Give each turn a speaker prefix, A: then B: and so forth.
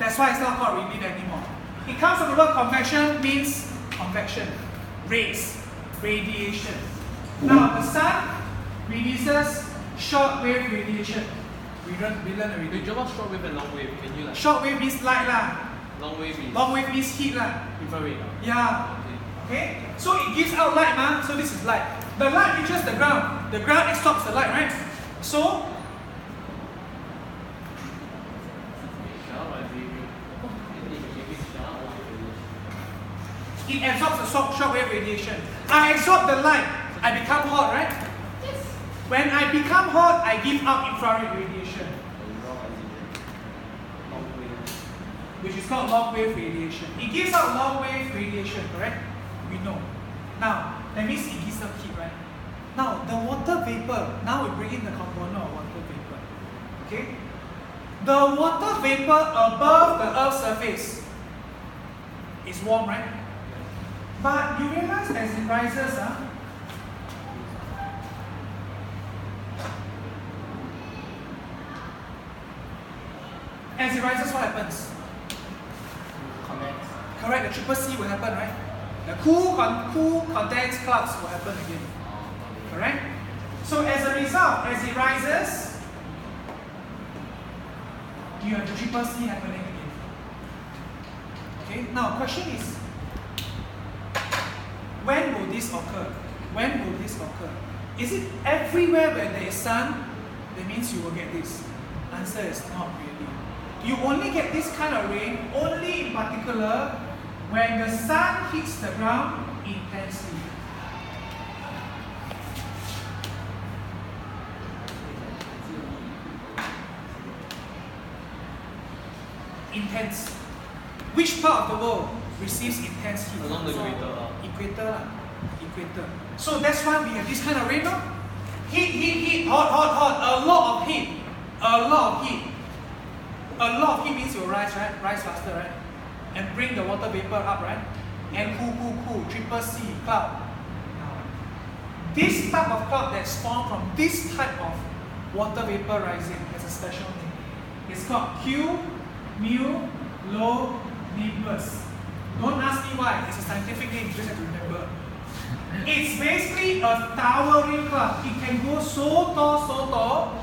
A: That's why it's not called relief anymore. It comes from the word convection, means convection, rays, radiation. Now the sun releases short wave radiation. We learn already.
B: Wait, what short wave and long wave? Can you like?
A: Short wave means light lah.
B: Long wave is.
A: Long wave means heat lah.
B: Infrared.
A: Yeah. Okay. So it gives out light, ma. So this is light. The light reaches the ground. The ground absorbs the light, right? So it absorbs the short wave radiation. I absorb the light. I become hot, right?
C: Yes.
A: When I become hot, I give out infrared radiation, which is called long wave radiation. It gives out long wave radiation, correct? We know. Now, that means it gives out heat, right? Now, the water vapor, now we bring in the component of water vapor. Okay? The water vapor above the Earth's surface is warm, right? But you realize as it rises, as it rises, what happens? Correct, the triple C will happen, right? The cool condensed clouds will happen again. Correct? So as a result, as it rises, you have the triple C happening again. Okay, now question is, when will this occur? When will this occur? Is it everywhere where there is sun? That means you will get this. Answer is not really. You only get this kind of rain only in particular when the sun hits the ground intensely. Intense. Which part of the world receives intense heat?
B: Along the equator.
A: Equator. Equator. So that's why we have this kind of rain, no? Heat, hot, a lot of heat. A lot of heat. A lot of heat means you'll rise, right? Rise faster, right? And bring the water vapor up, right? And cool, triple C, cloud. This type of cloud that's formed from this type of water vapor rising has a special name. It's called cumulonimbus. Don't ask me why, it's a scientific name, you just have to remember. It's basically a towering cloud. It can go so tall,